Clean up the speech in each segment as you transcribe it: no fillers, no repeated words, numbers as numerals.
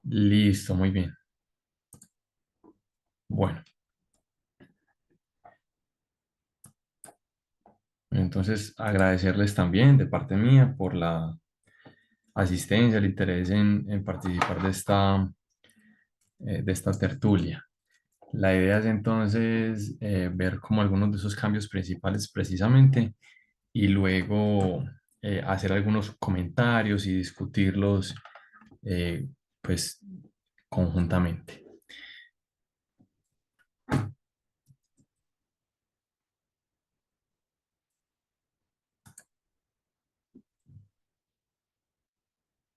Listo, muy bien. Bueno, entonces agradecerles también de parte mía por la asistencia, el interés en participar de esta tertulia. La idea es entonces ver como algunos de esos cambios principales precisamente y luego hacer algunos comentarios y discutirlos eh, pues conjuntamente.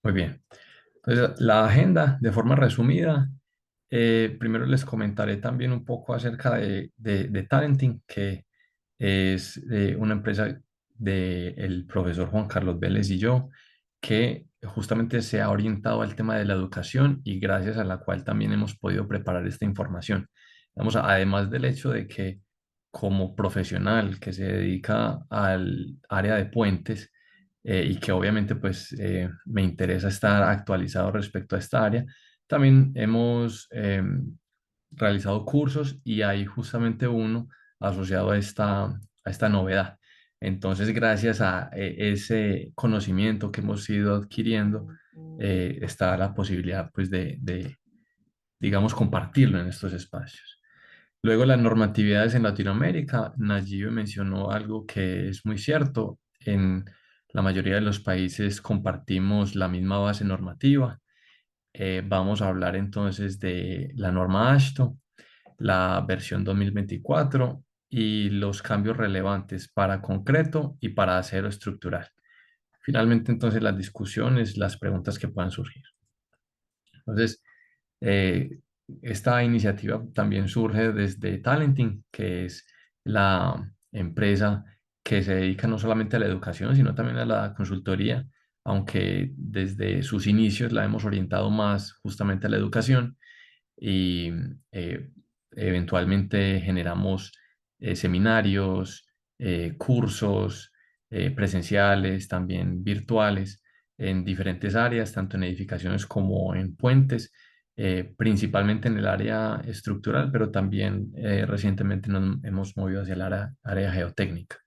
Muy bien. Entonces, la agenda, de forma resumida, primero les comentaré también un poco acerca de Talenting, que es una empresa del profesor Juan Carlos Vélez y yo, que justamente se ha orientado al tema de la educación y gracias a la cual también hemos podido preparar esta información. Vamos, además del hecho de que como profesional que se dedica al área de puentes, y que obviamente pues me interesa estar actualizado respecto a esta área. También hemos realizado cursos y hay justamente uno asociado a esta novedad. Entonces, gracias a ese conocimiento que hemos ido adquiriendo, está la posibilidad pues digamos, compartirlo en estos espacios. Luego, las normatividades en Latinoamérica. Nayib mencionó algo que es muy cierto. En la mayoría de los países compartimos la misma base normativa. Vamos a hablar entonces de la norma AASHTO, la versión 2024 y los cambios relevantes para concreto y para acero estructural. Finalmente, entonces, las discusiones, las preguntas que puedan surgir. Entonces, eh, esta iniciativa también surge desde Talenting, que es la empresa que se dedica no solamente a la educación, sino también a la consultoría, aunque desde sus inicios la hemos orientado más justamente a la educación y eh, eventualmente generamos seminarios, cursos presenciales, también virtuales, en diferentes áreas, tanto en edificaciones como en puentes, principalmente en el área estructural, pero también recientemente nos hemos movido hacia el área geotécnica.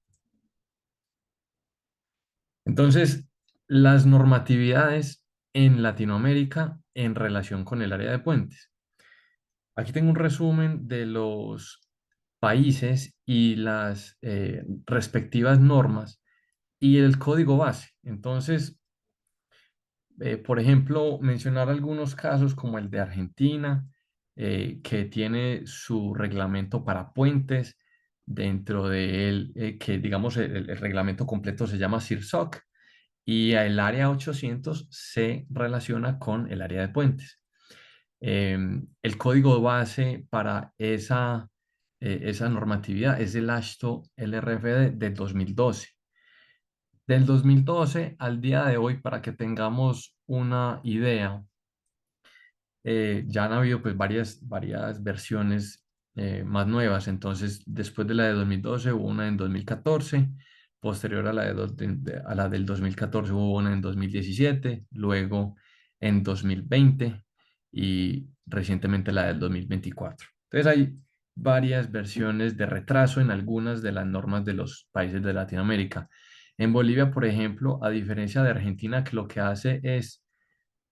Entonces, las normatividades en Latinoamérica en relación con el área de puentes. Aquí tengo un resumen de los países y las respectivas normas y el código base. Entonces, por ejemplo, mencionar algunos casos como el de Argentina, que tiene su reglamento para puentes, dentro de él, que digamos el reglamento completo se llama CIRSOC, y el área 800 se relaciona con el área de puentes. El código base para esa normatividad es el AASHTO LRFD del 2012. Del 2012 al día de hoy, para que tengamos una idea, ya han habido pues varias versiones más nuevas. Entonces, después de la de 2012 hubo una en 2014, posterior a a la del 2014 hubo una en 2017, luego en 2020 y recientemente la del 2024. Entonces, hay varias versiones de retraso en algunas de las normas de los países de Latinoamérica. En Bolivia, por ejemplo, a diferencia de Argentina, que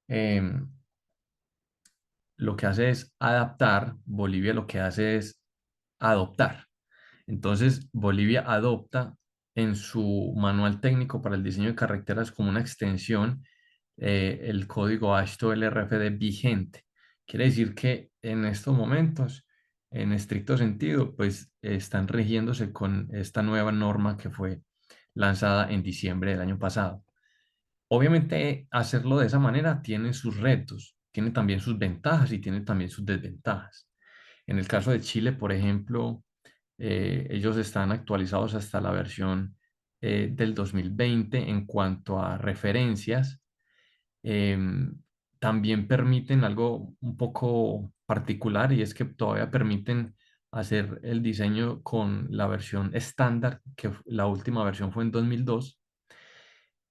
em, lo que hace es adaptar, Bolivia lo que hace es adoptar. Entonces, Bolivia adopta en su manual técnico para el diseño de carreteras como una extensión el código AASHTO LRFD vigente. Quiere decir que en estos momentos, en estricto sentido, pues están rigiéndose con esta nueva norma que fue lanzada en diciembre del año pasado. Obviamente, hacerlo de esa manera tiene sus retos, tiene también sus ventajas y tiene también sus desventajas. En el caso de Chile, por ejemplo, ellos están actualizados hasta la versión del 2020 en cuanto a referencias. Em, También permiten algo un poco particular y es que todavía permiten hacer el diseño con la versión estándar, que la última versión fue en 2002,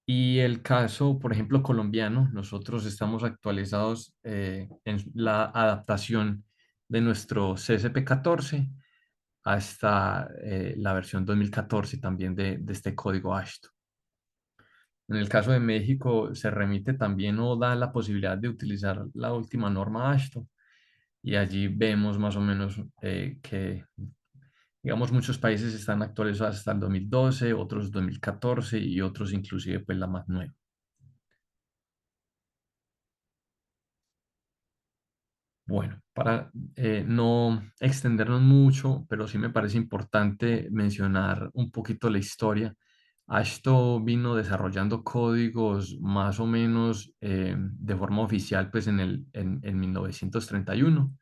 Y el caso, por ejemplo, colombiano, nosotros estamos actualizados en la adaptación de nuestro CSP 14 hasta la versión 2014 también de este código ASHTO. En el caso de México, se remite también o da la posibilidad de utilizar la última norma ASHTO y allí vemos más o menos que, digamos, muchos países están actualizados hasta el 2012, otros 2014 y otros inclusive pues la más nueva. Bueno, para no extendernos mucho, pero sí me parece importante mencionar un poquito la historia. Ashto vino desarrollando códigos más o menos de forma oficial pues en 1931.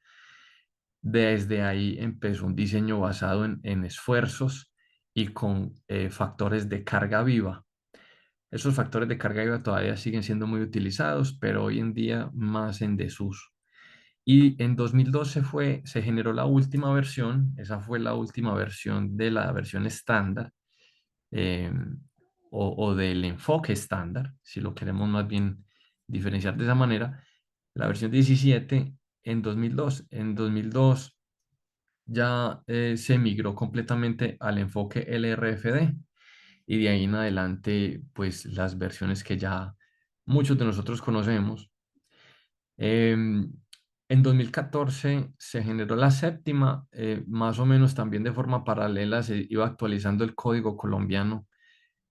Desde ahí empezó un diseño basado en esfuerzos y con factores de carga viva. Esos factores de carga viva todavía siguen siendo muy utilizados, pero hoy en día más en desuso. Y en 2012 se generó la última versión, esa fue la última versión de la versión estándar eh, o del enfoque estándar, si lo queremos más bien diferenciar de esa manera, la versión 17 en 2002. En 2002 ya se migró completamente al enfoque LRFD y de ahí en adelante, pues las versiones que ya muchos de nosotros conocemos. En 2014 se generó la séptima, más o menos también de forma paralela se iba actualizando el código colombiano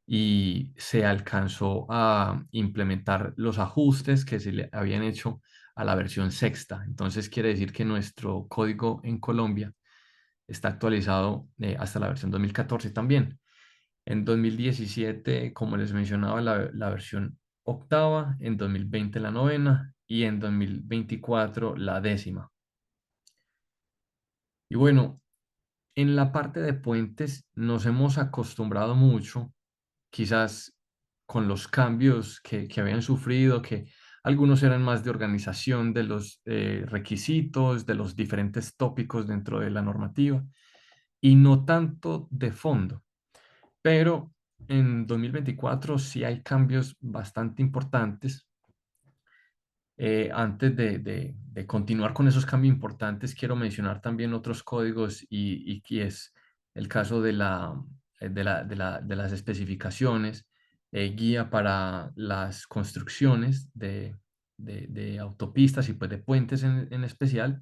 y se alcanzó a implementar los ajustes que se le habían hecho a la versión sexta. Entonces quiere decir que nuestro código en Colombia está actualizado hasta la versión 2014 también. En 2017, como les mencionaba, la versión octava, en 2020 la novena y en 2024 la décima. Y bueno, en la parte de puentes nos hemos acostumbrado mucho, quizás con los cambios que habían sufrido, que algunos eran más de organización de los requisitos, de los diferentes tópicos dentro de la normativa, y no tanto de fondo. Pero en 2024 sí hay cambios bastante importantes. Antes de continuar con esos cambios importantes, quiero mencionar también otros códigos y que es el caso de las especificaciones, guía para las construcciones de autopistas y pues de puentes en especial.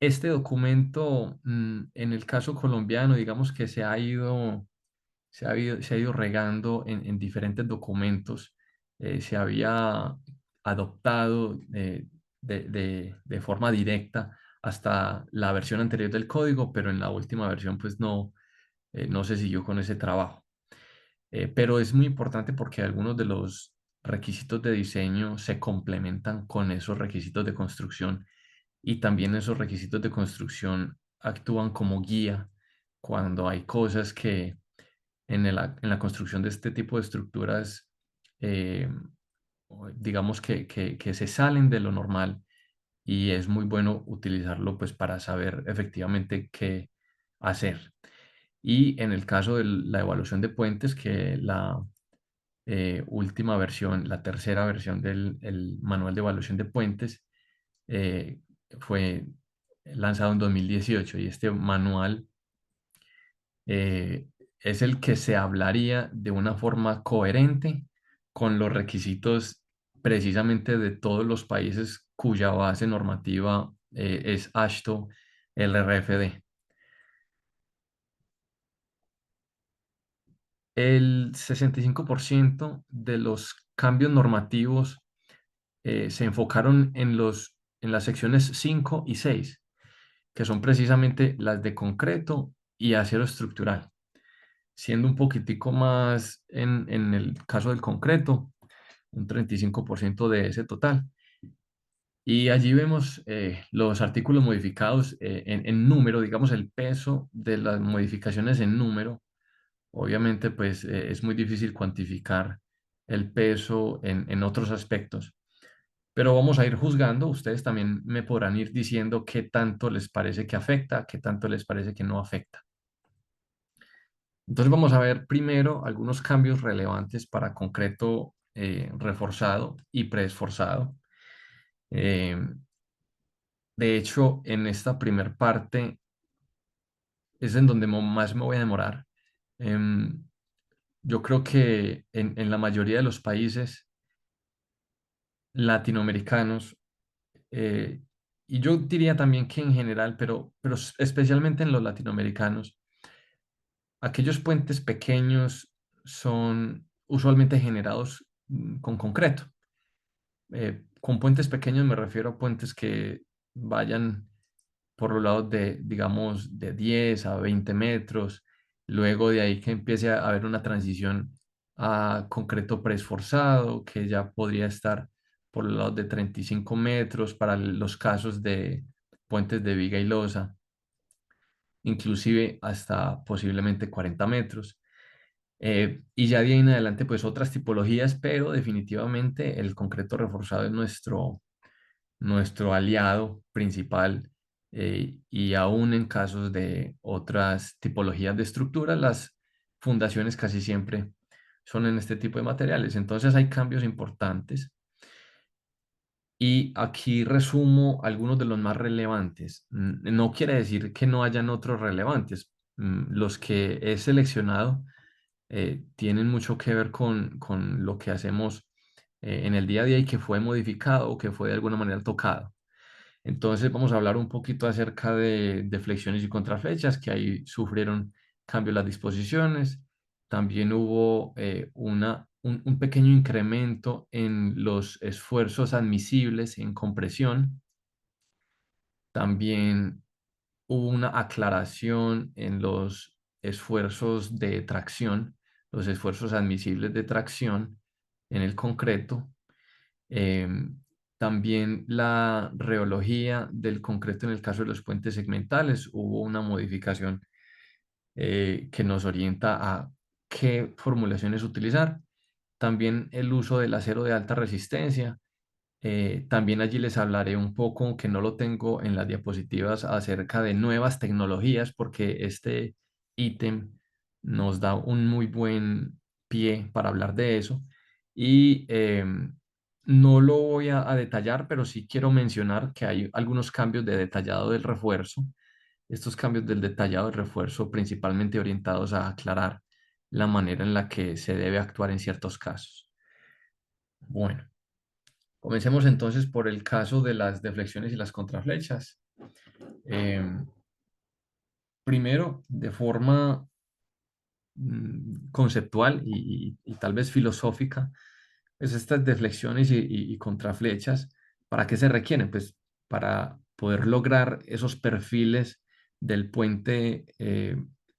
Este documento, en el caso colombiano, digamos que se ha ido regando en diferentes documentos. Se había adoptado de forma directa hasta la versión anterior del código, pero en la última versión pues no se siguió con ese trabajo. Pero es muy importante porque algunos de los requisitos de diseño se complementan con esos requisitos de construcción y también esos requisitos de construcción actúan como guía cuando hay cosas que en la construcción de este tipo de estructuras, eh, digamos que se salen de lo normal y es muy bueno utilizarlo pues para saber efectivamente qué hacer. Y en el caso de la evaluación de puentes, que la última versión, la tercera versión del el manual de evaluación de puentes, eh, fue lanzado en 2018 y este manual eh, es el que se hablaría de una forma coherente con los requisitos precisamente de todos los países cuya base normativa es AASHTO LRFD. El 65% de los cambios normativos se enfocaron en las secciones 5 y 6, que son precisamente las de concreto y acero estructural, siendo un poquitico más en el caso del concreto, un 35% de ese total. Y allí vemos los artículos modificados en número, digamos el peso de las modificaciones en número. Obviamente, pues es muy difícil cuantificar el peso en otros aspectos, pero vamos a ir juzgando. Ustedes también me podrán ir diciendo qué tanto les parece que afecta, qué tanto les parece que no afecta. Entonces vamos a ver primero algunos cambios relevantes para concreto reforzado y preesforzado. Eh, de hecho, en esta primer parte es en donde más me voy a demorar. Em, yo creo que en la mayoría de los países latinoamericanos, eh, y yo diría también que en general, pero especialmente en los latinoamericanos, aquellos puentes pequeños son usualmente generados con concreto. Con puentes pequeños me refiero a puentes que vayan por los lados de, digamos, de 10 a 20 metros, luego de ahí que empiece a haber una transición a concreto preesforzado, que ya podría estar por los lados de 35 metros para los casos de puentes de viga y losa, inclusive hasta posiblemente 40 metros. Y ya de ahí en adelante, pues otras tipologías, pero definitivamente el concreto reforzado es nuestro aliado principal, y aún en casos de otras tipologías de estructuras, las fundaciones casi siempre son en este tipo de materiales. Entonces hay cambios importantes y aquí resumo algunos de los más relevantes. No quiere decir que no hayan otros relevantes. Los que he seleccionado tienen mucho que ver con lo que hacemos en el día a día y que fue modificado o que fue de alguna manera tocado. Entonces vamos a hablar un poquito acerca de flexiones y contraflechas, que ahí sufrieron cambios las disposiciones. También hubo un pequeño incremento en los esfuerzos admisibles en compresión. También hubo una aclaración en los esfuerzos de tracción, los esfuerzos admisibles de tracción en el concreto. Em, También la reología del concreto en el caso de los puentes segmentales, hubo una modificación que nos orienta a qué formulaciones utilizar. También el uso del acero de alta resistencia. También allí les hablaré un poco, que no lo tengo en las diapositivas, acerca de nuevas tecnologías, porque este ítem nos da un muy buen pie para hablar de eso. Y no lo voy a detallar, pero sí quiero mencionar que hay algunos cambios de detallado del refuerzo. Estos cambios del detallado del refuerzo principalmente orientados a aclarar la manera en la que se debe actuar en ciertos casos. Bueno. Comencemos entonces por el caso de las deflexiones y las contraflechas. Em, Primero, de forma conceptual y tal vez filosófica, pues estas deflexiones y contraflechas, ¿para qué se requieren? Pues para poder lograr esos perfiles del puente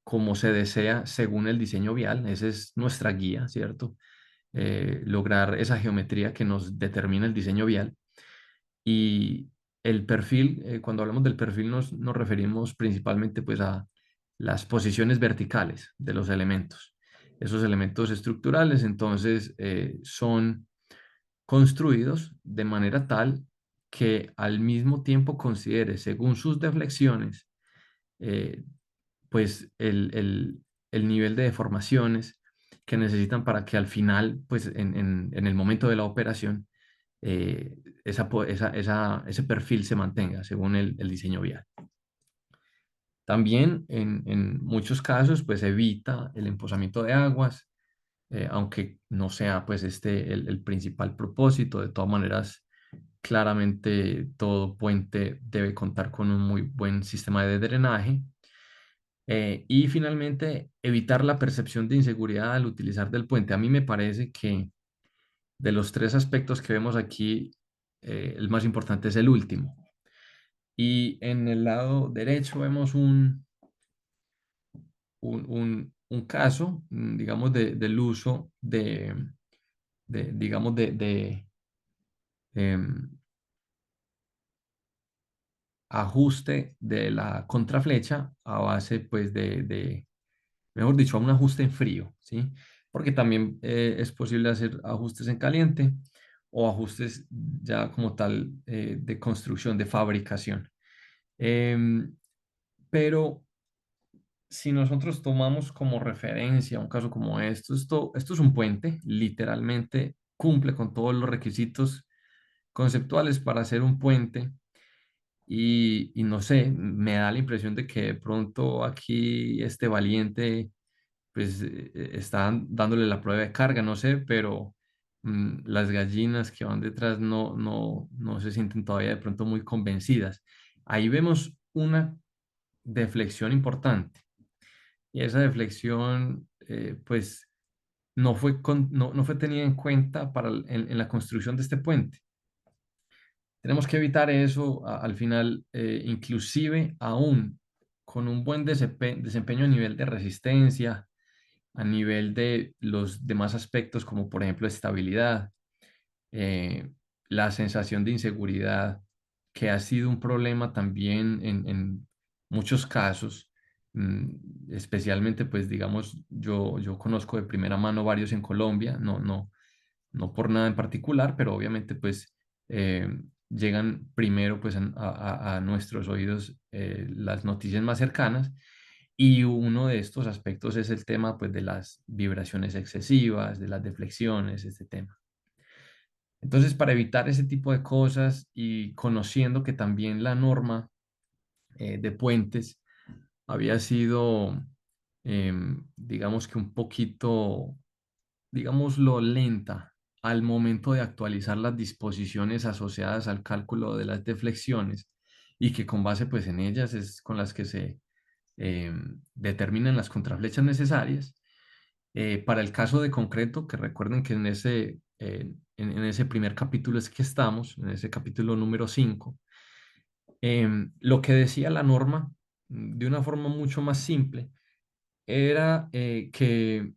como se desea según el diseño vial. Esa es nuestra guía, ¿cierto? Lograr esa geometría que nos determina el diseño vial. Y el perfil, cuando hablamos del perfil nos referimos principalmente pues a las posiciones verticales de los elementos. Esos elementos estructurales entonces son construidos de manera tal que al mismo tiempo considere según sus deflexiones eh, pues el nivel de deformaciones que necesitan para que al final pues en el momento de la operación eh, ese perfil se mantenga según el diseño vial. También en muchos casos pues evita el emposamiento de aguas, aunque no sea pues este el principal propósito. De todas maneras, claramente todo puente debe contar con un muy buen sistema de drenaje. Y finalmente, evitar la percepción de inseguridad al utilizar del puente. A mí me parece que de los tres aspectos que vemos aquí, el más importante es el último. Y en el lado derecho vemos un caso, digamos, del uso digamos, em, ajuste de la contraflecha a base, pues, mejor dicho, a un ajuste en frío, ¿sí? Porque también es posible hacer ajustes en caliente o ajustes ya como tal de construcción, de fabricación. Em, pero si nosotros tomamos como referencia un caso como esto es un puente, literalmente cumple con todos los requisitos conceptuales para hacer un puente y no sé, me da la impresión de que de pronto aquí este valiente pues está dándole la prueba de carga, no sé, pero las gallinas que van detrás no se sienten todavía de pronto muy convencidas. Ahí vemos una deflexión importante y esa deflexión pues no fue tenida en cuenta en la construcción de este puente. Tenemos que evitar eso al final, inclusive aún con un buen desempeño a nivel de resistencia, a nivel de los demás aspectos como por ejemplo estabilidad, eh, la sensación de inseguridad, que ha sido un problema también en muchos casos, especialmente pues digamos, yo conozco de primera mano varios en Colombia, no por nada en particular, pero obviamente pues eh, llegan primero pues a nuestros oídos las noticias más cercanas y uno de estos aspectos es el tema pues de las vibraciones excesivas, de las deflexiones, este tema. Entonces, para evitar ese tipo de cosas y conociendo que también la norma de puentes había sido, digamos que un poquito, digámoslo, lenta al momento de actualizar las disposiciones asociadas al cálculo de las deflexiones y que con base pues en ellas es con las que se determinan las contraflechas necesarias. Para el caso de concreto, que recuerden que en ese primer capítulo es que estamos, en ese capítulo número 5, lo que decía la norma de una forma mucho más simple era que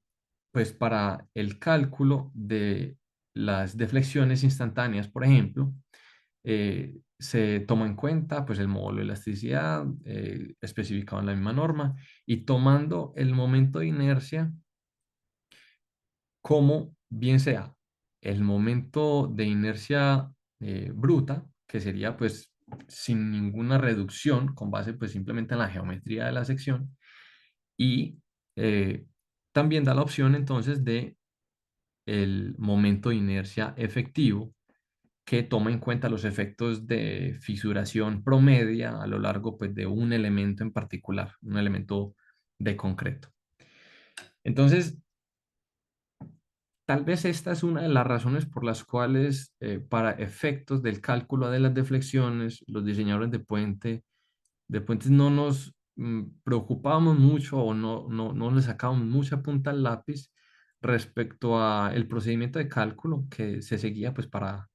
pues para el cálculo de las deflexiones instantáneas, por ejemplo, se toma en cuenta pues el módulo de elasticidad especificado en la misma norma y tomando el momento de inercia como bien sea el momento de inercia bruta, que sería pues sin ninguna reducción con base pues simplemente en la geometría de la sección y eh, también da la opción entonces de el momento de inercia efectivo que toma en cuenta los efectos de fisuración promedia a lo largo pues, de un elemento en particular, un elemento de concreto. Entonces, tal vez esta es una de las razones por las cuales para efectos del cálculo de las deflexiones, los diseñadores de puentes no nos preocupábamos mucho o no le sacábamos mucha punta al lápiz respecto a el procedimiento de cálculo que se seguía pues para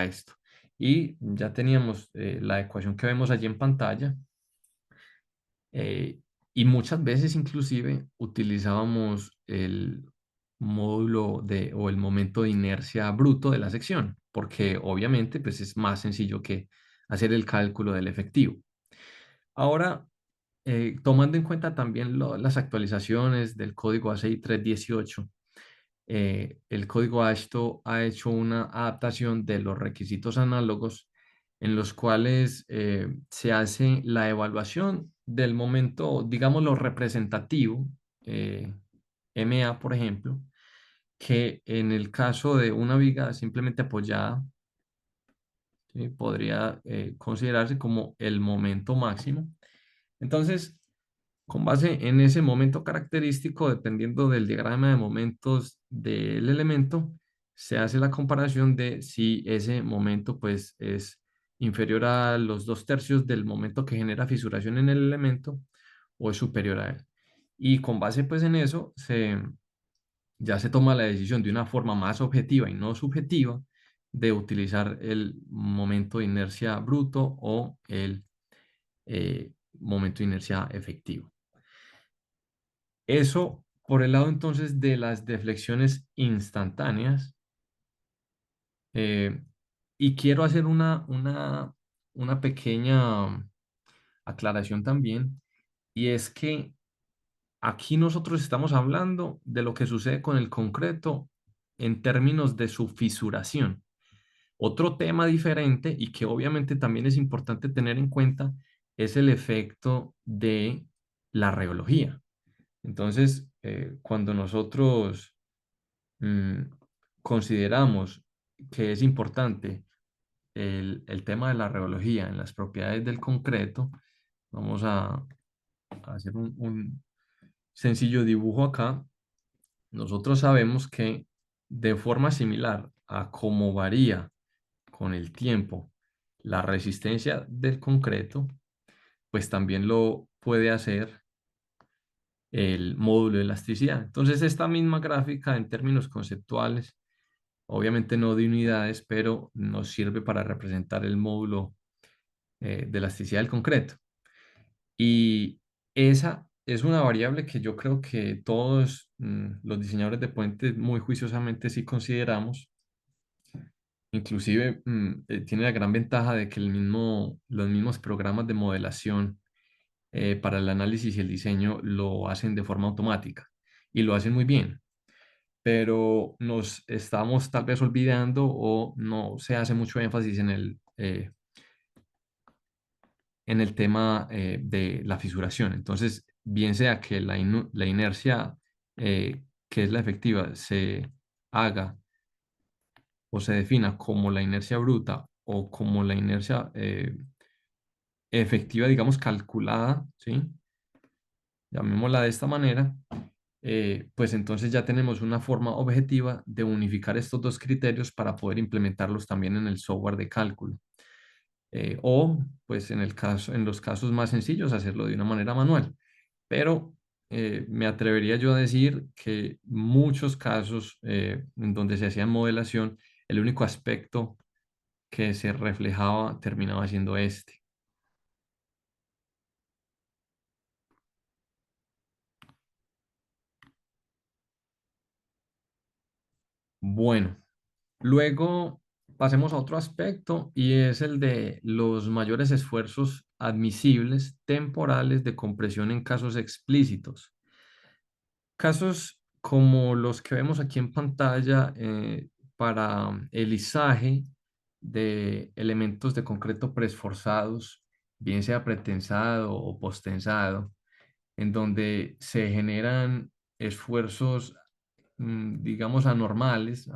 esto. Y ya teníamos la ecuación que vemos allí en pantalla eh, y muchas veces inclusive utilizábamos el módulo o el momento de inercia bruto de la sección, porque obviamente pues es más sencillo que hacer el cálculo del efectivo. Ahora, tomando en cuenta también las actualizaciones del código ACI 318, el código ASHTO ha hecho una adaptación de los requisitos análogos en los cuales se hace la evaluación del momento, digámoslo, representativo, eh, MA, por ejemplo, que en el caso de una viga simplemente apoyada, ¿sí? Podría considerarse como el momento máximo. Entonces, con base en ese momento característico, dependiendo del diagrama de momentos del elemento, se hace la comparación de si ese momento pues es inferior a los 2/3 del momento que genera fisuración en el elemento o es superior a él. Y con base pues en eso ya se toma la decisión de una forma más objetiva y no subjetiva de utilizar el momento de inercia bruto o el momento de inercia efectivo. Eso por el lado entonces de las deflexiones instantáneas. eh, y quiero hacer una pequeña aclaración también, y es que aquí nosotros estamos hablando de lo que sucede con el concreto en términos de su fisuración. Otro tema diferente y que obviamente también es importante tener en cuenta es el efecto de la reología. Entonces, cuando nosotros mm, consideramos que es importante el tema de la reología en las propiedades del concreto, vamos a hacer un sencillo dibujo acá. Nosotros sabemos que de forma similar a cómo varía con el tiempo la resistencia del concreto, pues también lo puede hacer el módulo de elasticidad. Entonces, esta misma gráfica en términos conceptuales, obviamente no de unidades, pero nos sirve para representar el módulo de elasticidad del concreto. Y esa es una variable que yo creo que todos los diseñadores de puentes muy juiciosamente sí consideramos. Inclusive tiene la gran ventaja de que los mismos programas de modelación para el análisis y el diseño lo hacen de forma automática y lo hacen muy bien, pero nos estamos tal vez olvidando o no se hace mucho énfasis en el tema de la fisuración. Entonces, bien sea que la inercia, que es la efectiva, se haga o se defina como la inercia bruta o como la inercia efectiva, digamos, calculada, ¿sí? Llamémosla de esta manera, pues entonces ya tenemos una forma objetiva de unificar estos dos criterios para poder implementarlos también en el software de cálculo. O, pues en los casos más sencillos, hacerlo de una manera manual. Pero me atrevería yo a decir que muchos casos en donde se hacía modelación, el único aspecto que se reflejaba terminaba siendo este. Bueno, luego pasemos a otro aspecto y es el de los mayores esfuerzos admisibles temporales de compresión en casos explícitos. Casos como los que vemos aquí en pantalla para el izaje de elementos de concreto preesforzados, bien sea pretensado o postensado, en donde se generan esfuerzos, digamos, anormales.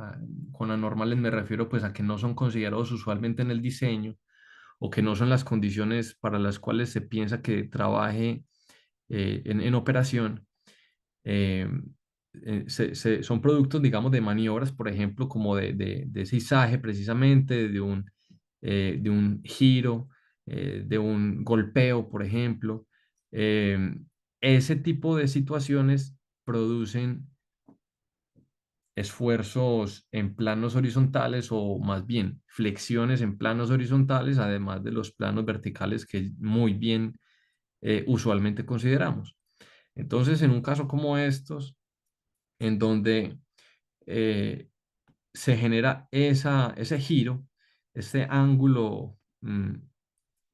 Con anormales me refiero pues a que no son considerados usualmente en el diseño o que no son las condiciones para las cuales se piensa que trabaje en operación. eh, Son productos, digamos, de maniobras, por ejemplo, como de ese izaje precisamente, de un giro, de un golpeo, por ejemplo. Eh, Ese tipo de situaciones producen esfuerzos en planos horizontales o más bien flexiones en planos horizontales, además de los planos verticales que muy bien usualmente consideramos. Entonces, en un caso como estos, en donde eh, se genera ese giro, este ángulo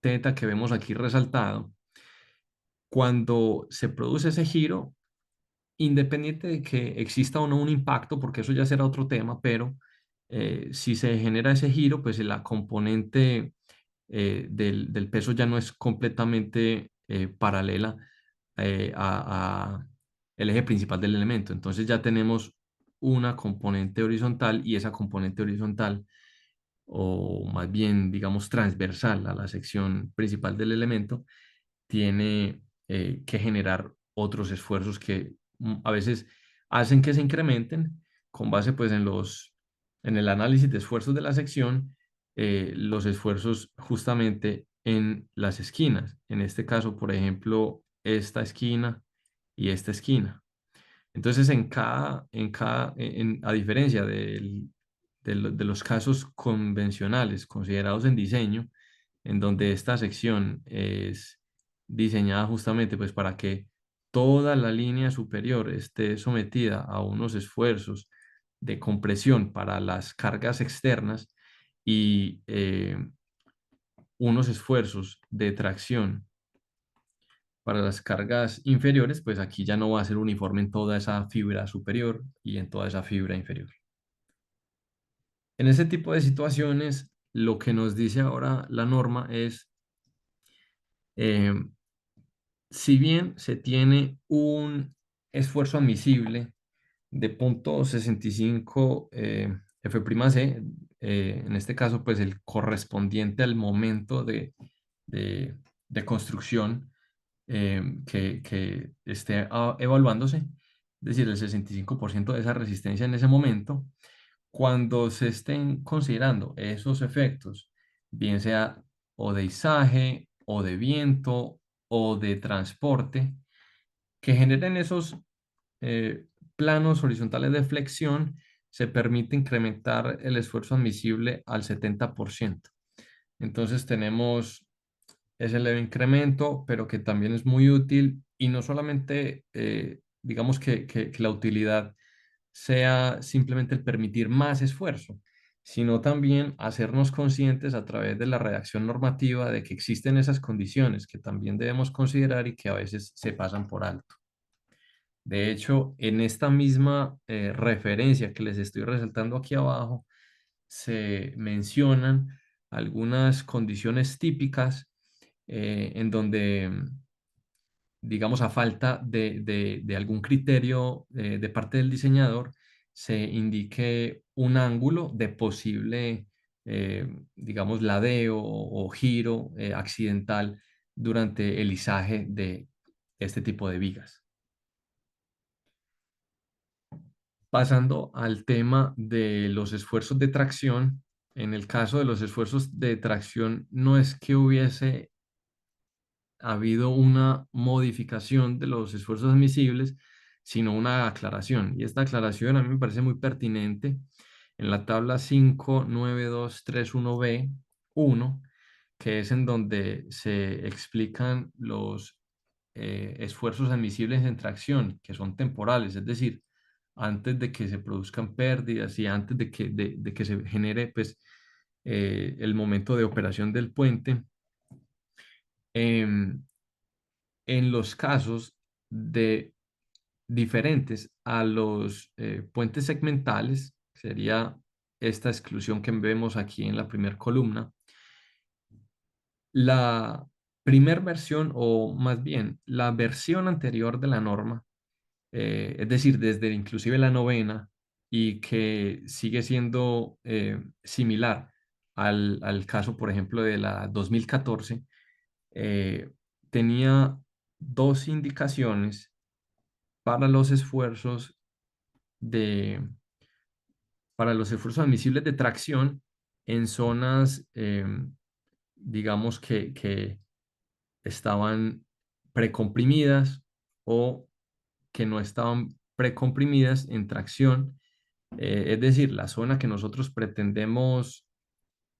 teta que vemos aquí resaltado, cuando se produce ese giro, independiente de que exista o no un impacto, porque eso ya será otro tema, pero si se genera ese giro, pues la componente del peso ya no es completamente paralela a el eje principal del elemento. Entonces ya tenemos una componente horizontal y esa componente horizontal, o más bien, digamos, transversal a la sección principal del elemento, tiene que generar otros esfuerzos que a veces hacen que se incrementen con base pues en el análisis de esfuerzos de la sección, los esfuerzos justamente en las esquinas. En este caso, por ejemplo, esta esquina y esta esquina. Entonces, a diferencia de los casos convencionales considerados en diseño, en donde esta sección es diseñada justamente pues para que toda la línea superior esté sometida a unos esfuerzos de compresión para las cargas externas y unos esfuerzos de tracción para las cargas inferiores, pues aquí ya no va a ser uniforme en toda esa fibra superior y en toda esa fibra inferior. En ese tipo de situaciones, lo que nos dice ahora la norma es, eh, Si bien se tiene un esfuerzo admisible de punto 65 F'C, en este caso, pues el correspondiente al momento de, de construcción que esté evaluándose, es decir, el 65% de esa resistencia en ese momento, cuando se estén considerando esos efectos, bien sea o de izaje, o de viento, o de transporte, que generen esos eh, planos horizontales de flexión, se permite incrementar el esfuerzo admisible al 70%. Entonces tenemos ese leve incremento, pero que también es muy útil y no solamente, digamos que la utilidad sea simplemente el permitir más esfuerzo, sino también hacernos conscientes a través de la redacción normativa de que existen esas condiciones que también debemos considerar y que a veces se pasan por alto. De hecho, en esta misma referencia que les estoy resaltando aquí abajo, se mencionan algunas condiciones típicas en donde, digamos, a falta de algún criterio de parte del diseñador, se indique un ángulo de posible, digamos, ladeo o giro accidental durante el izaje de este tipo de vigas. Pasando al tema de los esfuerzos de tracción, en el caso de los esfuerzos de tracción, no es que hubiese habido una modificación de los esfuerzos admisibles, sino una aclaración. Y esta aclaración a mí me parece muy pertinente en la tabla 59231B1, que es en donde se explican los esfuerzos admisibles en tracción, que son temporales, es decir, antes de que se produzcan pérdidas y antes de que se genere pues, el momento de operación del puente. em, en los casos de diferentes a los puentes segmentales, sería esta exclusión que vemos aquí en la primera columna, la primer versión, o más bien la versión anterior de la norma, es decir, desde inclusive la novena, y que sigue siendo similar al caso, por ejemplo, de la 2014, eh, tenía dos indicaciones para los esfuerzos de, para los esfuerzos admisibles de tracción en zonas, digamos que estaban precomprimidas o que no estaban precomprimidas en tracción, es decir, la zona que nosotros pretendemos,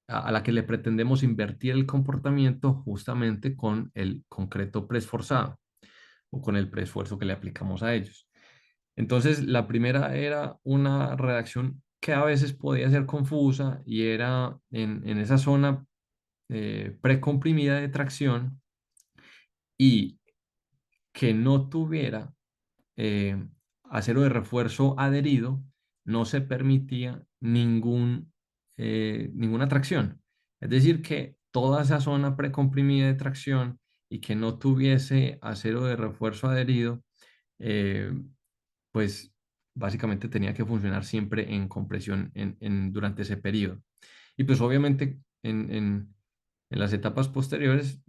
a la que le pretendemos invertir el comportamiento justamente con el concreto preesforzado o con el preesfuerzo que le aplicamos a ellos. Entonces, la primera era una redacción que a veces podía ser confusa y era en esa zona precomprimida de tracción y que no tuviera eh, acero de refuerzo adherido, no se permitía ninguna tracción. Es decir, que toda esa zona precomprimida de tracción y que no tuviese acero de refuerzo adherido, eh, pues básicamente tenía que funcionar siempre en compresión durante ese periodo. Y pues obviamente en las etapas posteriores,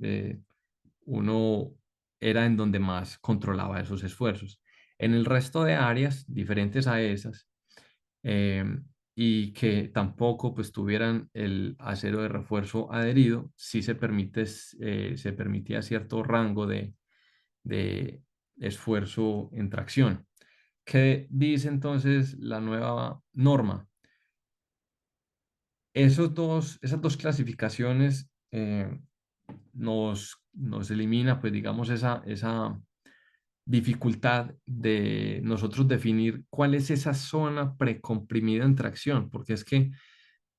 uno era en donde más controlaba esos esfuerzos. En el resto de áreas diferentes a esas, eh, y que tampoco pues tuvieran el acero de refuerzo adherido, sí se permitía cierto rango de esfuerzo en tracción. ¿Qué dice entonces la nueva norma? Esas dos clasificaciones nos elimina, pues digamos, esa dificultad de nosotros definir cuál es esa zona precomprimida en tracción, porque es que,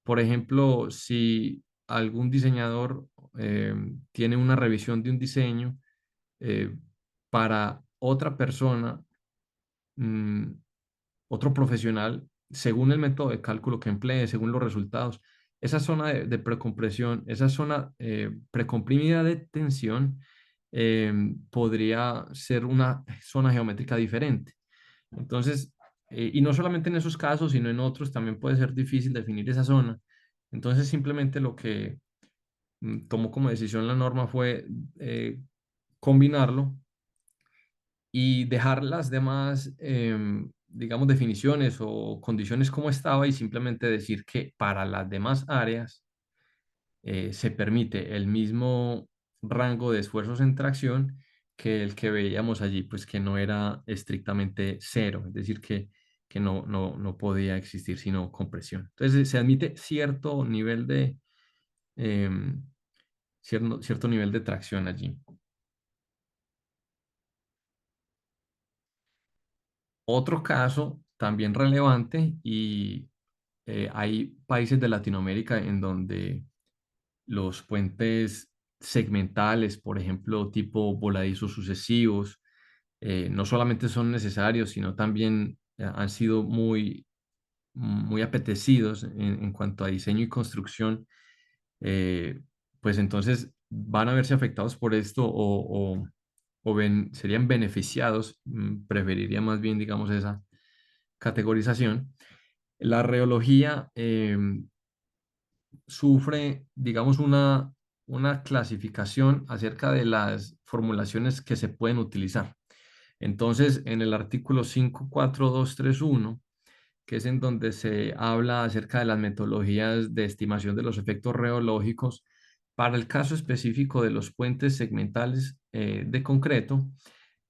por ejemplo, si algún diseñador tiene una revisión de un diseño eh, para otra persona, mm, otro profesional, según el método de cálculo que emplee, según los resultados, esa zona de precompresión, esa zona precomprimida de tensión, podría ser una zona geométrica diferente. Entonces, y no solamente en esos casos, sino en otros también puede ser difícil definir esa zona. Entonces, simplemente lo que tomó como decisión la norma fue combinarlo y dejar las demás, digamos, definiciones o condiciones como estaba y simplemente decir que para las demás áreas se permite el mismo rango de esfuerzos en tracción que el que veíamos allí, pues que no era estrictamente cero, es decir, que no podía existir sino compresión. Entonces se admite cierto nivel de, em, cierto nivel de tracción allí. Otro caso también relevante y hay países de Latinoamérica en donde los puentes segmentales, por ejemplo, tipo voladizos sucesivos, no solamente son necesarios, sino también han sido muy apetecidos en cuanto a diseño y construcción. eh, pues entonces van a verse afectados por esto serían beneficiados, preferiría más bien, digamos, esa categorización. La reología sufre, digamos, una clasificación acerca de las formulaciones que se pueden utilizar. Entonces, en el artículo 54231, que es en donde se habla acerca de las metodologías de estimación de los efectos reológicos, para el caso específico de los puentes segmentales de concreto,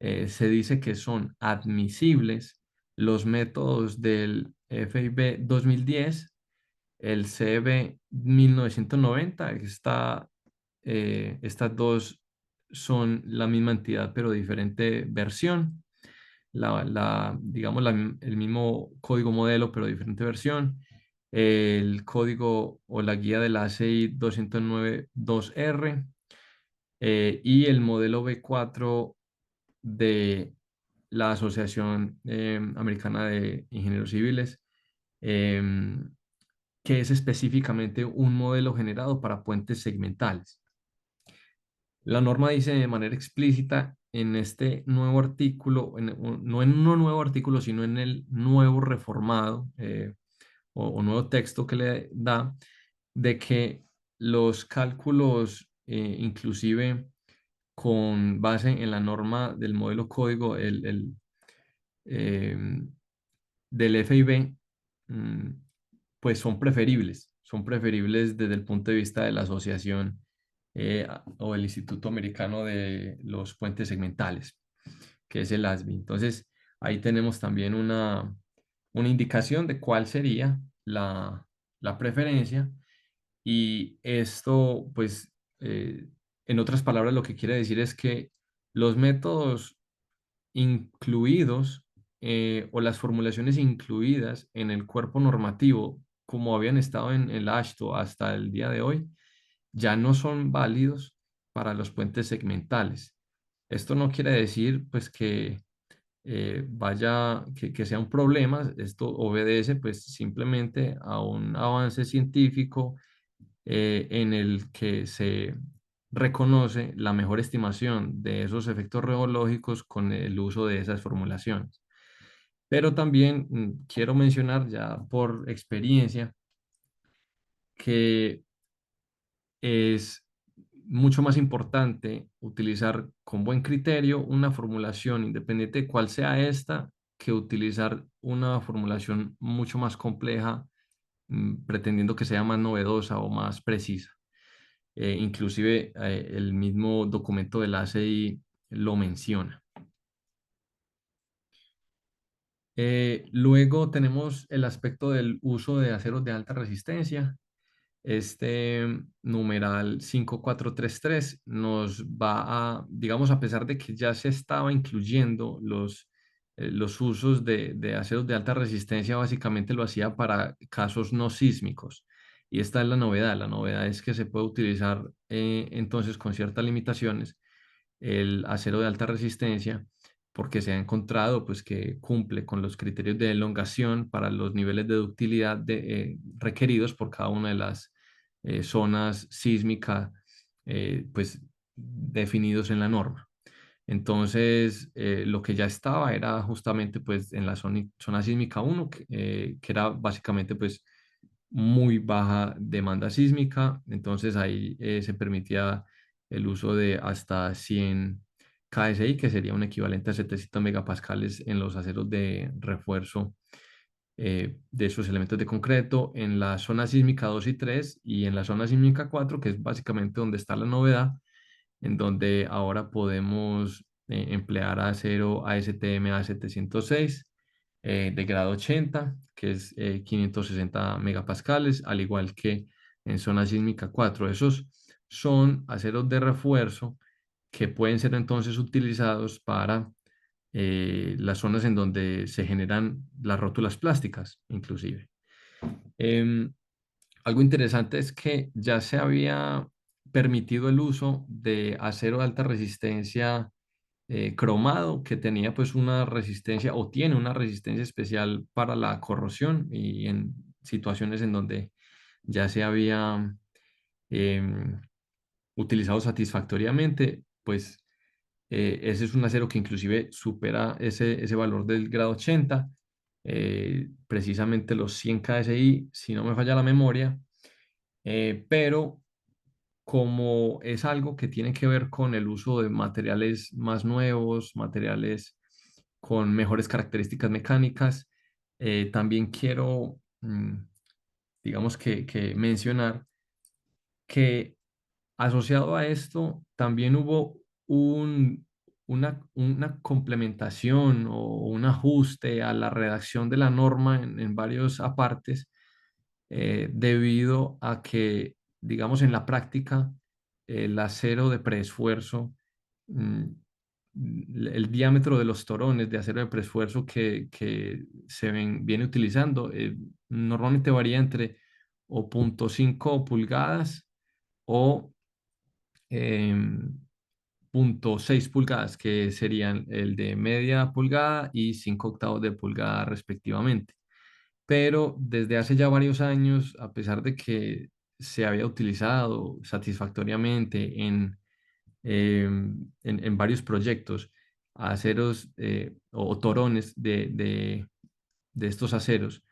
se dice que son admisibles los métodos del FIB 2010, el CB 1990. Estas dos son la misma entidad pero diferente versión. Digamos, el mismo código modelo pero diferente versión. El código o la guía de la ACI 209-2R y el modelo B4 de la Asociación Americana de Ingenieros Civiles, em, que es específicamente un modelo generado para puentes segmentales. La norma dice de manera explícita en este nuevo artículo, no en un nuevo artículo, sino en el nuevo reformado o nuevo texto que le da, de que los cálculos, inclusive con base en la norma del modelo código em, del FIB, mm, pues son preferibles desde el punto de vista de la asociación o el Instituto Americano de los Puentes Segmentales, que es el ASBI. Entonces, ahí tenemos también una indicación de cuál sería la preferencia y esto, pues, en otras palabras, lo que quiere decir es que los métodos incluidos o las formulaciones incluidas en el cuerpo normativo, como habían estado en el AASHTO hasta el día de hoy, ya no son válidos para los puentes segmentales. Esto no quiere decir pues que sea un problema, esto obedece pues simplemente a un avance científico en el que se reconoce la mejor estimación de esos efectos reológicos con el uso de esas formulaciones. Pero también quiero mencionar ya por experiencia que es mucho más importante utilizar con buen criterio una formulación, independiente de cuál sea esta, que utilizar una formulación mucho más compleja, pretendiendo que sea más novedosa o más precisa. Inclusive el mismo documento del ACI lo menciona. Luego tenemos el aspecto del uso de aceros de alta resistencia. Este numeral 5433 nos va a, digamos, a pesar de que ya se estaba incluyendo los usos de aceros de alta resistencia, básicamente lo hacía para casos no sísmicos. Y esta es la novedad. La novedad es que se puede utilizar entonces con ciertas limitaciones el acero de alta resistencia porque se ha encontrado pues que cumple con los criterios de elongación para los niveles de ductilidad requeridos por cada una de las zonas sísmicas, pues definidos en la norma. Entonces, lo que ya estaba era justamente pues en la zona sísmica 1, que era básicamente pues muy baja demanda sísmica. Entonces ahí se permitía el uso de hasta 100 KSI, que sería un equivalente a 700 megapascales en los aceros de refuerzo de esos elementos de concreto en la zona sísmica 2 y 3 y en la zona sísmica 4, que es básicamente donde está la novedad, en donde ahora podemos emplear acero ASTM A706 de grado 80, que es 560 megapascales, al igual que en zona sísmica 4. Esos son aceros de refuerzo que pueden ser entonces utilizados para las zonas en donde se generan las rótulas plásticas, inclusive. Em, Algo interesante es que ya se había permitido el uso de acero de alta resistencia cromado, que tenía pues una resistencia o tiene una resistencia especial para la corrosión y en situaciones en donde ya se había em, utilizado satisfactoriamente, pues ese es un acero que inclusive supera ese valor del grado 80, precisamente los 100 KSI, si no me falla la memoria, pero como es algo que tiene que ver con el uso de materiales más nuevos, materiales con mejores características mecánicas, también quiero, digamos que mencionar que asociado a esto también hubo una complementación o un ajuste a la redacción de la norma en varios apartes, debido a que, digamos, en la práctica, el acero de preesfuerzo, mm, el diámetro de los torones de acero de preesfuerzo que viene utilizando, normalmente varía entre o 0,5 pulgadas o 0,6 pulgadas, que serían el de media pulgada y 5 octavos de pulgada respectivamente. Pero desde hace ya varios años, a pesar de que se había utilizado satisfactoriamente en varios proyectos aceros o torones de estos aceros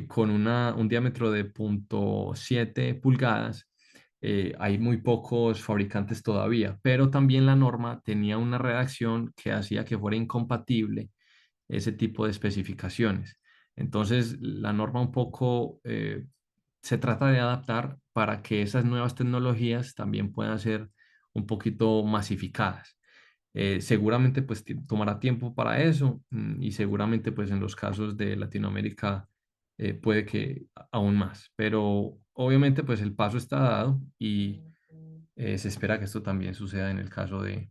con un diámetro de 0,7 pulgadas, hay muy pocos fabricantes todavía, pero también la norma tenía una redacción que hacía que fuera incompatible ese tipo de especificaciones. Entonces, la norma un poco se trata de adaptar para que esas nuevas tecnologías también puedan ser un poquito masificadas. Seguramente pues tomará tiempo para eso, y seguramente pues en los casos de Latinoamérica puede que aún más, pero obviamente pues el paso está dado y se espera que esto también suceda en el caso de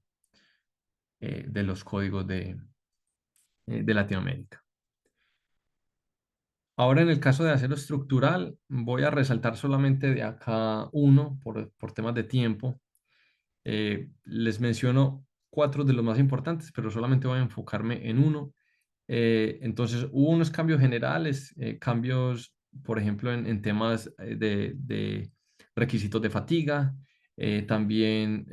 los códigos de Latinoamérica. Ahora en el caso de acero estructural, voy a resaltar solamente de acá uno por temas de tiempo. Les menciono cuatro de los más importantes, pero solamente voy a enfocarme en uno. Entonces, hubo unos cambios generales, cambios, por ejemplo, en temas de requisitos de fatiga, también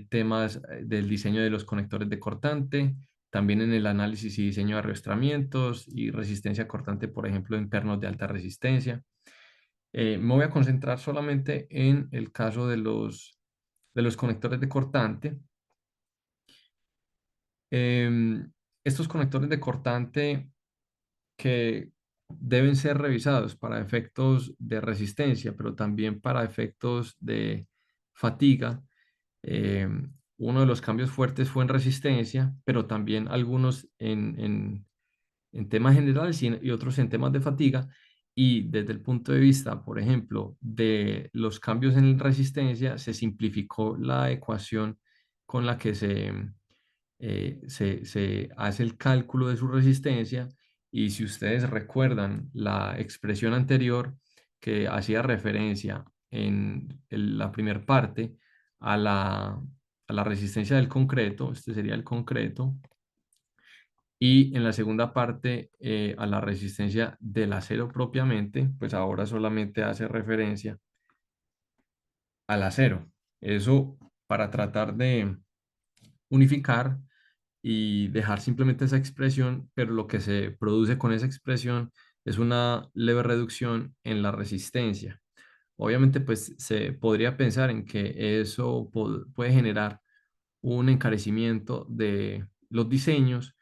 temas del diseño de los conectores de cortante, también en el análisis y diseño de arrastramientos y resistencia cortante, por ejemplo, en pernos de alta resistencia. Me voy a concentrar solamente en el caso de los conectores de cortante. Estos conectores de cortante que deben ser revisados para efectos de resistencia, pero también para efectos de fatiga. Eh, Uno de los cambios fuertes fue en resistencia, pero también algunos en temas generales y otros en temas de fatiga. Y desde el punto de vista, por ejemplo, de los cambios en resistencia, se simplificó la ecuación con la que se hace el cálculo de su resistencia. Y si ustedes recuerdan la expresión anterior que hacía referencia en la primera parte a la resistencia del concreto, este sería el concreto, y en la segunda parte a la resistencia del acero propiamente, pues ahora solamente hace referencia al acero. Eso para tratar de unificar y dejar simplemente esa expresión, pero lo que se produce con esa expresión es una leve reducción en la resistencia. Obviamente, pues se podría pensar en que eso puede generar un encarecimiento de los diseños,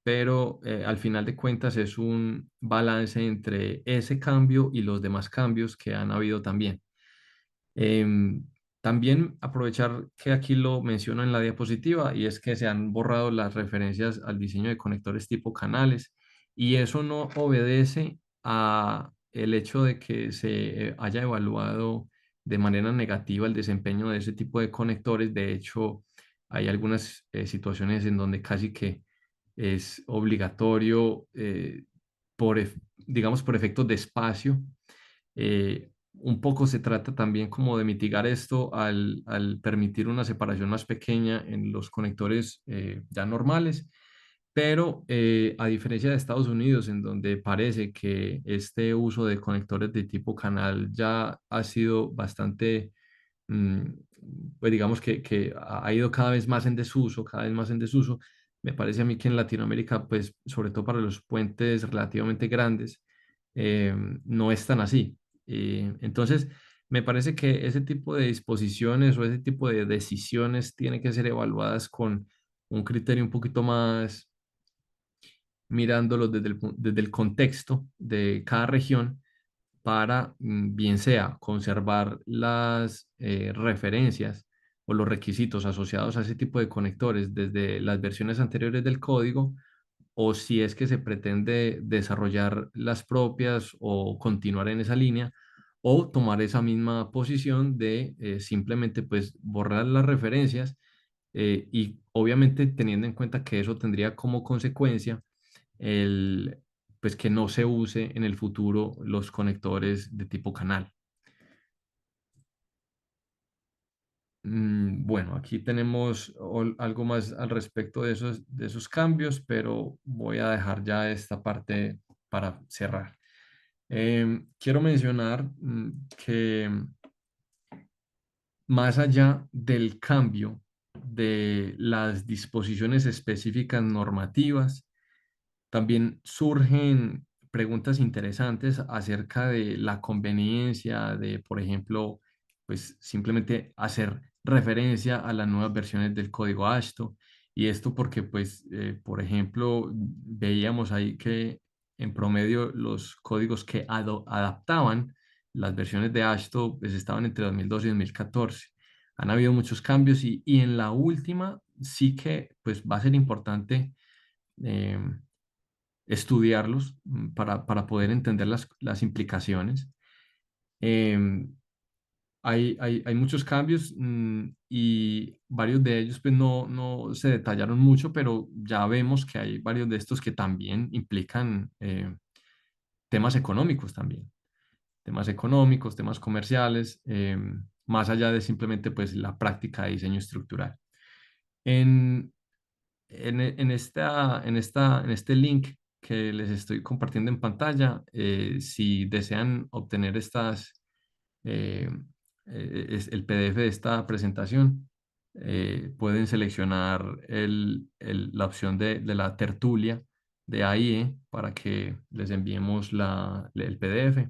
pero al final de cuentas es un balance entre ese cambio y los demás cambios que han habido también. Em, También aprovechar que aquí lo menciono en la diapositiva y es que se han borrado las referencias al diseño de conectores tipo canales y eso no obedece a el hecho de que se haya evaluado de manera negativa el desempeño de ese tipo de conectores. De hecho, hay algunas situaciones en donde casi que es obligatorio digamos, por efectos de espacio. Un poco se trata también como de mitigar esto al permitir una separación más pequeña en los conectores ya normales, pero a diferencia de Estados Unidos, en donde parece que este uso de conectores de tipo canal ya ha sido bastante, mm, pues digamos que ha ido cada vez más en desuso, cada vez más en desuso. Me parece a mí que en Latinoamérica, pues sobre todo para los puentes relativamente grandes, no es tan así. Entonces, me parece que ese tipo de disposiciones o ese tipo de decisiones tienen que ser evaluadas con un criterio un poquito más mirándolos desde el contexto de cada región para, bien sea, conservar las referencias o los requisitos asociados a ese tipo de conectores desde las versiones anteriores del código, o si es que se pretende desarrollar las propias o continuar en esa línea, o tomar esa misma posición de simplemente pues borrar las referencias y obviamente teniendo en cuenta que eso tendría como consecuencia el, pues que no se use en el futuro los conectores de tipo canal. Bueno, aquí tenemos algo más al respecto de esos cambios, pero voy a dejar ya esta parte para cerrar. Quiero mencionar que más allá del cambio de las disposiciones específicas normativas, también surgen preguntas interesantes acerca de la conveniencia de, por ejemplo, pues simplemente hacer referencia a las nuevas versiones del código ASHTO. Y esto porque, pues, por ejemplo, veíamos ahí que en promedio los códigos que adaptaban las versiones de ASHTO pues, estaban entre 2012 y 2014. Han habido muchos cambios y en la última sí que pues, va a ser importante estudiarlos para poder entender las implicaciones. Em, hay muchos cambios y varios de ellos pues no se detallaron mucho, pero ya vemos que hay varios de estos que también implican temas económicos también, temas económicos, temas comerciales, más allá de simplemente pues la práctica de diseño estructural. En, en este link que les estoy compartiendo en pantalla, si desean obtener eh, el PDF de esta presentación, pueden seleccionar la opción de la tertulia de AIE para que les enviemos el PDF.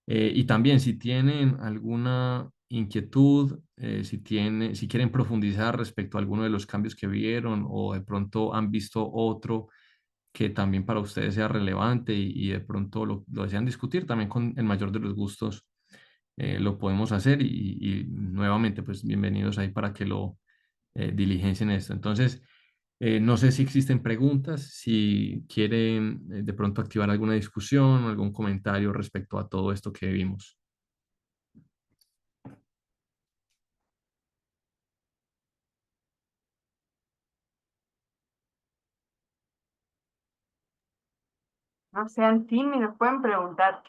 Y también si tienen alguna inquietud, si quieren profundizar respecto a alguno de los cambios que vieron o de pronto han visto otro que también para ustedes sea relevante y de pronto lo desean discutir, también con el mayor de los gustos lo podemos hacer y nuevamente pues bienvenidos ahí para que lo diligencien esto. Entonces, no sé si existen preguntas, si quieren de pronto activar alguna discusión o algún comentario respecto a todo esto que vimos. No sean tímidos, pueden preguntar.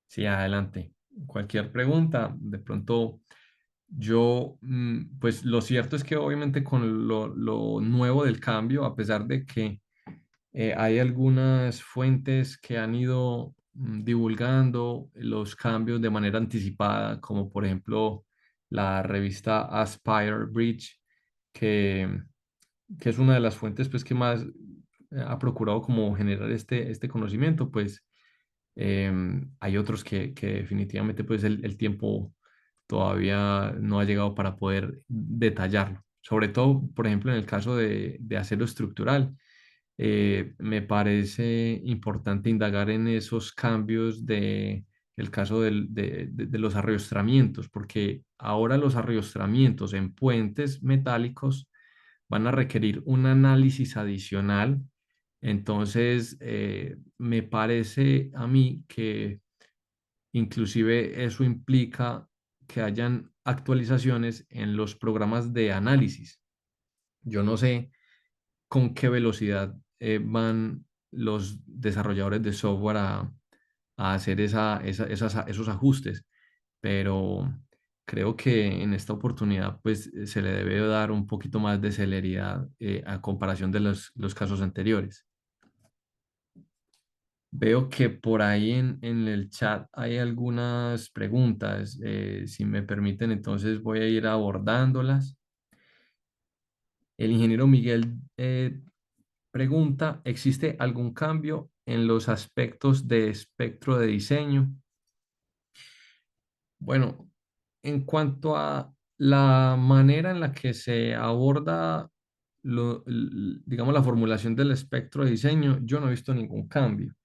Sí, adelante. Cualquier pregunta, de pronto yo, pues lo cierto es que obviamente con lo nuevo del cambio, a pesar de que hay algunas fuentes que han ido divulgando los cambios de manera anticipada, como por ejemplo la revista Aspire Bridge, que, que es una de las fuentes pues, que más ha procurado como generar este conocimiento, pues hay otros que definitivamente pues el tiempo todavía no ha llegado para poder detallarlo. Sobre todo, por ejemplo, en el caso de acero estructural, me parece importante indagar en esos cambios el caso de los arriostramientos, porque ahora los arriostramientos en puentes metálicos van a requerir un análisis adicional. Entonces, me parece a mí que inclusive eso implica que hayan actualizaciones en los programas de análisis. Yo no sé con qué velocidad van los desarrolladores de software a hacer esos ajustes, pero creo que en esta oportunidad pues se le debe dar un poquito más de celeridad a comparación de los casos anteriores. Veo que por ahí en el chat hay algunas preguntas. Si me permiten, entonces voy a ir abordándolas. El ingeniero Miguel pregunta, ¿existe algún cambio en los aspectos de espectro de diseño? Bueno, en cuanto a la manera en la que se aborda, digamos, la formulación del espectro de diseño, yo no he visto ningún cambio,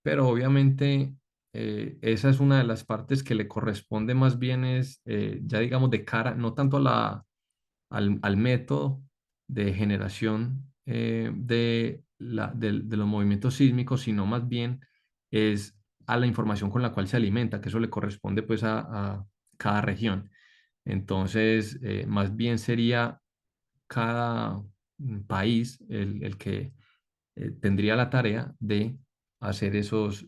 pero obviamente esa es una de las partes que le corresponde más bien es, ya digamos, de cara, no tanto a al método de generación de los movimientos sísmicos, sino más bien es a la información con la cual se alimenta, que eso le corresponde pues a cada región. Entonces, más bien sería cada país el que tendría la tarea de hacer esos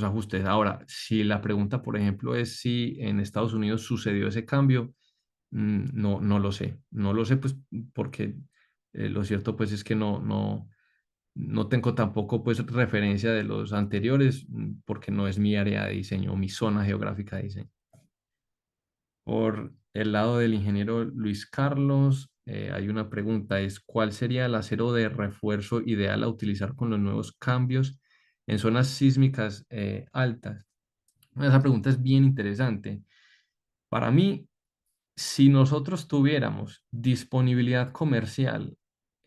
ajustes. Ahora, si la pregunta, por ejemplo, es si en Estados Unidos sucedió ese cambio, no, no lo sé. No lo sé, pues, porque lo cierto, pues, es que no tengo tampoco, pues, referencia de los anteriores, porque no es mi área de diseño, mi zona geográfica de diseño. Por el lado del ingeniero Luis Carlos, hay una pregunta, es ¿cuál sería el acero de refuerzo ideal a utilizar con los nuevos cambios en zonas sísmicas altas? Esa pregunta es bien interesante. Para mí, si nosotros tuviéramos disponibilidad comercial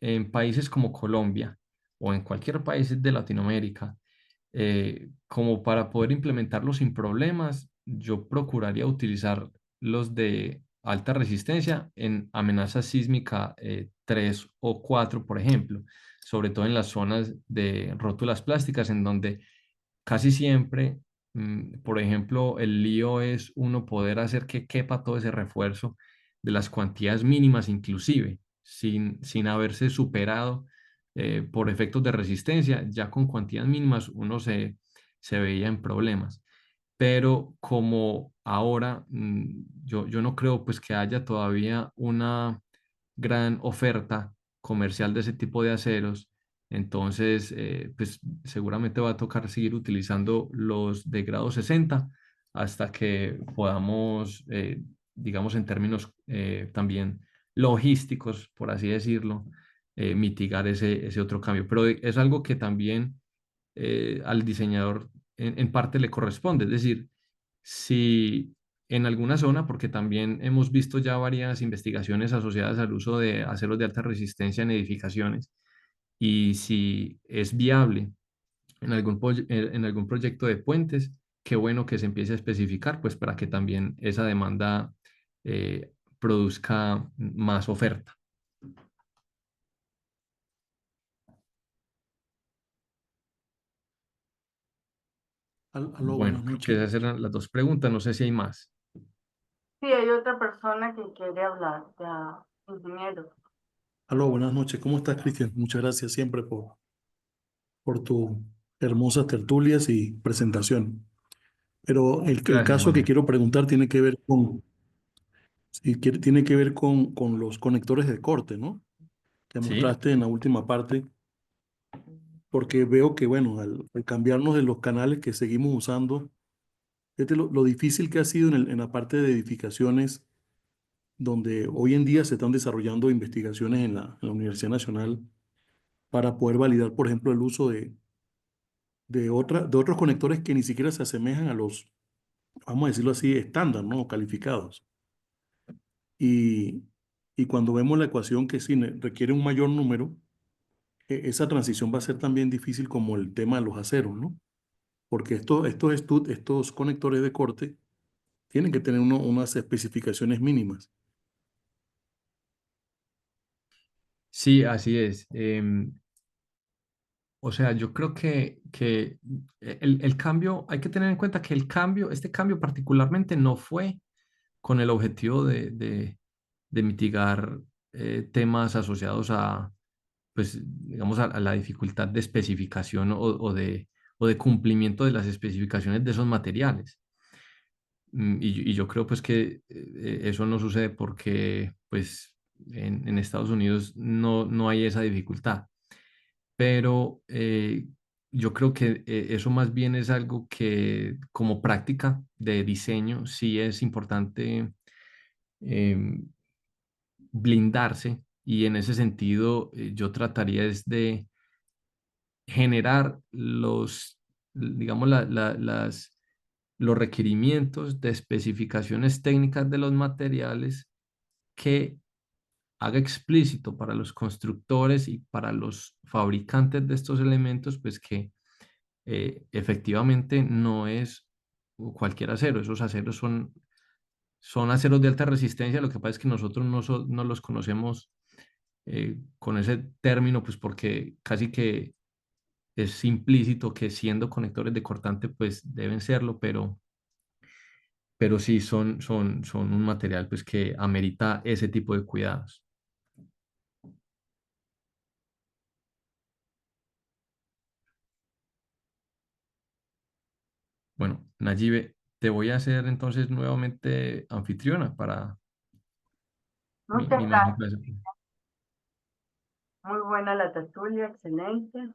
en países como Colombia o en cualquier país de Latinoamérica, como para poder implementarlo sin problemas, yo procuraría utilizar los de alta resistencia en amenaza sísmica 3 o 4, por ejemplo, sobre todo en las zonas de rótulas plásticas, en donde casi siempre, por ejemplo, el lío es uno poder hacer que quepa todo ese refuerzo de las cuantías mínimas inclusive, sin haberse superado por efectos de resistencia, ya con cuantías mínimas uno se veía en problemas. Pero como ahora yo no creo pues que haya todavía una gran oferta comercial de ese tipo de aceros, entonces pues seguramente va a tocar seguir utilizando los de grado 60 hasta que podamos, digamos en términos también logísticos, por así decirlo, mitigar ese otro cambio. Pero es algo que también al diseñador en parte le corresponde. Es decir, si en alguna zona, porque también hemos visto ya varias investigaciones asociadas al uso de aceros de alta resistencia en edificaciones, y si es viable en algún proyecto de puentes, qué bueno que se empiece a especificar, pues para que también esa demanda eh, produzca más oferta. Aló, buenas Bueno, creo que noches. esas eran las dos preguntas, no sé si hay más. Sí, hay otra persona que quiere hablar, ya, ingeniero. Aló, buenas noches. ¿Cómo estás, Cristian? Muchas gracias siempre por tus hermosas tertulias y presentación. Pero el Gracias, caso que Emanuel. quiero preguntar tiene que ver tiene que ver con los conectores de corte, ¿no? Que Sí, mostraste en la última parte porque veo que, bueno, al cambiarnos de los canales que seguimos usando, fíjate lo difícil que ha sido en la parte de edificaciones, donde hoy en día se están desarrollando investigaciones en la Universidad Nacional para poder validar, por ejemplo, el uso de otros conectores que ni siquiera se asemejan a los, vamos a decirlo así, estándar, ¿no? Calificados. Y, y cuando vemos la ecuación que sí requiere un mayor número, esa transición va a ser también difícil como el tema de los aceros, ¿no? Porque estos conectores de corte tienen que tener unas especificaciones mínimas. Sí, así es. O sea, yo creo que el cambio, hay que tener en cuenta que este cambio particularmente no fue con el objetivo de mitigar temas asociados a, pues, digamos, a la dificultad de especificación o de cumplimiento de las especificaciones de esos materiales. Y yo creo pues que eso no sucede porque pues en Estados Unidos no hay esa dificultad. Pero yo creo que eso más bien es algo que como práctica de diseño sí es importante em, blindarse, y en ese sentido yo trataría es de generar digamos, los requerimientos de especificaciones técnicas de los materiales que haga explícito para los constructores y para los fabricantes de estos elementos, pues que efectivamente no es cualquier acero. Esos aceros son aceros de alta resistencia. Lo que pasa es que nosotros no los conocemos con ese término, pues porque casi que es implícito que siendo conectores de cortante, pues deben serlo, pero sí son un material pues que amerita ese tipo de cuidados. Bueno, Nayibe, te voy a hacer entonces nuevamente anfitriona para Muchas mi mágica. gracias. Muy buena la tertulia, excelente.